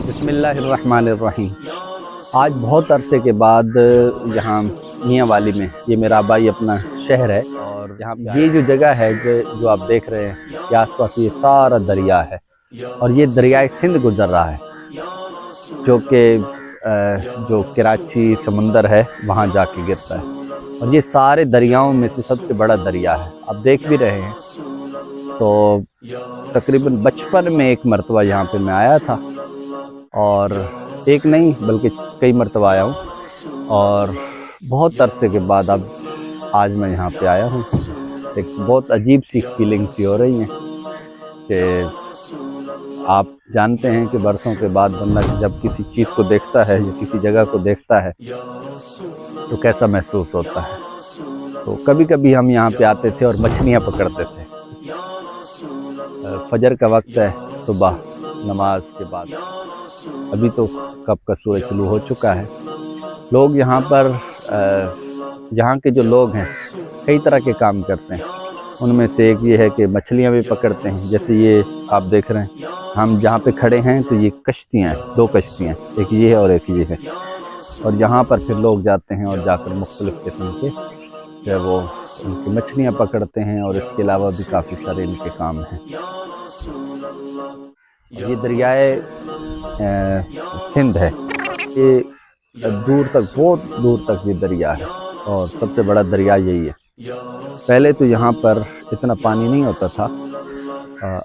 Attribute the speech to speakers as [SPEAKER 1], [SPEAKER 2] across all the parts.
[SPEAKER 1] بسم اللہ الرحمن الرحیم۔ آج بہت عرصے کے بعد یہاں میاں والی میں، یہ میرا بھائی اپنا شہر ہے، اور یہاں یہ جو جگہ ہے جو آپ دیکھ رہے ہیں، یہ آس پاس یہ سارا دریا ہے، اور یہ دریائے سندھ گزر رہا ہے، جو کہ جو کراچی سمندر ہے وہاں جا کے گرتا ہے، اور یہ سارے دریاؤں میں سے سب سے بڑا دریا ہے۔ آپ دیکھ بھی رہے ہیں۔ تو تقریباً بچپن میں ایک مرتبہ یہاں پہ میں آیا تھا، اور ایک نہیں بلکہ کئی مرتبہ آیا ہوں، اور بہت عرصے کے بعد اب آج میں یہاں پہ آیا ہوں۔ ایک بہت عجیب سی فیلنگ سی ہو رہی ہیں کہ آپ جانتے ہیں کہ برسوں کے بعد بندہ جب کسی چیز کو دیکھتا ہے یا کسی جگہ کو دیکھتا ہے تو کیسا محسوس ہوتا ہے۔ تو کبھی کبھی ہم یہاں پہ آتے تھے اور مچھلیاں پکڑتے تھے۔ فجر کا وقت ہے، صبح نماز کے بعد، ابھی تو کب کا سورج طلوع ہو چکا ہے۔ لوگ یہاں پر یہاں کے جو لوگ ہیں کئی طرح کے کام کرتے ہیں، ان میں سے ایک یہ ہے کہ مچھلیاں بھی پکڑتے ہیں۔ جیسے یہ آپ دیکھ رہے ہیں، ہم جہاں پہ کھڑے ہیں تو یہ کشتیاں ہیں، دو کشتیاں، ایک یہ ہے اور ایک یہ ہے، اور یہاں پر پھر لوگ جاتے ہیں اور جا کر مختلف قسم کے جو ہے وہ ان کی مچھلیاں پکڑتے ہیں، اور اس کے علاوہ بھی کافی سارے ان کے کام ہیں۔ یہ دریائے سندھ ہے، یہ دور تک، بہت دور تک یہ دریا ہے، اور سب سے بڑا دریا یہی ہے۔ پہلے تو یہاں پر اتنا پانی نہیں ہوتا تھا،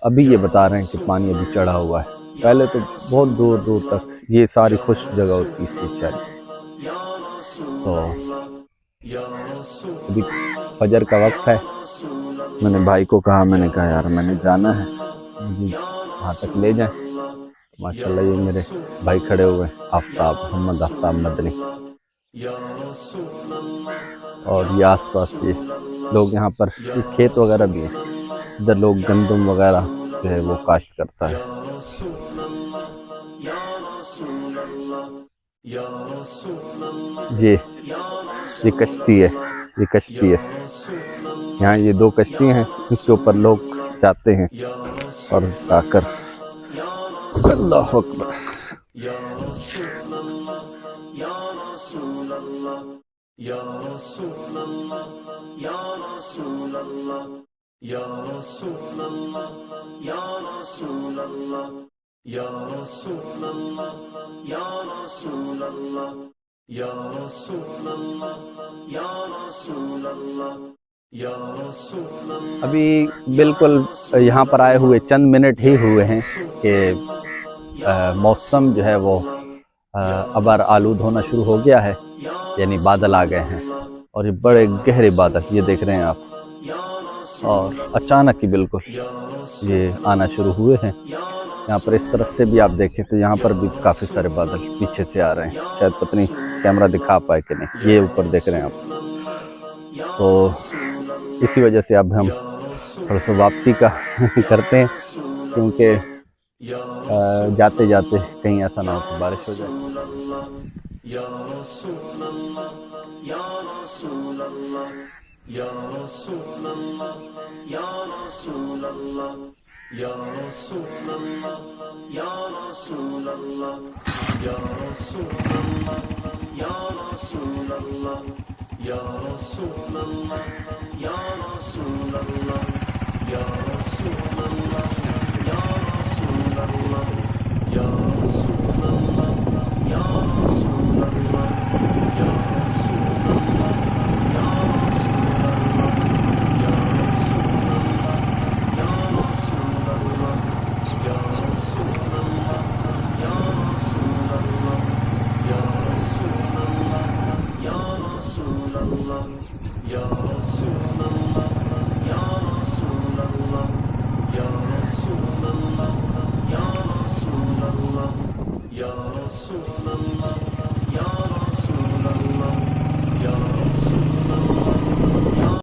[SPEAKER 1] ابھی یہ بتا رہے ہیں کہ پانی ابھی چڑھا ہوا ہے۔ پہلے تو بہت دور دور تک یہ ساری خشک جگہ ہوتی تھی شاید۔ تو ابھی فجر کا وقت ہے، میں نے بھائی کو کہا، میں نے کہا یار میں نے جانا ہے، مجھے وہاں تک لے جائیں۔ ماشاءاللہ یہ میرے بھائی کھڑے ہوئے، آفتاب، محمد آفتاب مدنی، اور یہ آس پاس یہ لوگ یہاں پر یہ کھیت وغیرہ بھی ہیں، ادھر لوگ گندم وغیرہ جو ہے وہ کاشت کرتا ہے۔ جی یہ کشتی ہے، یہ کشتی ہے، یہاں یہ دو کشتیاں ہیں، اس کے اوپر لوگ جاتے ہیں اور جا کر اللہ اکبر۔ ابھی بالکل یہاں پر آئے ہوئے چند منٹ ہی ہوئے ہیں کہ موسم جو ہے وہ ابر آلود ہونا شروع ہو گیا ہے، یعنی بادل آ گئے ہیں، اور یہ بڑے گہرے بادل یہ دیکھ رہے ہیں آپ، اور اچانک ہی بالکل یہ آنا شروع ہوئے ہیں۔ یہاں پر اس طرف سے بھی آپ دیکھیں تو یہاں پر بھی کافی سارے بادل پیچھے سے آ رہے ہیں، شاید پتہ نہیں کیمرہ دکھا پائے کہ نہیں، یہ اوپر دیکھ رہے ہیں آپ۔ تو اسی وجہ سے اب ہم تھوڑا سا واپسی کا کرتے ہیں، کیونکہ جاتے جاتے کہیں ایسا نہ ہو کہ بارش ہو جائے۔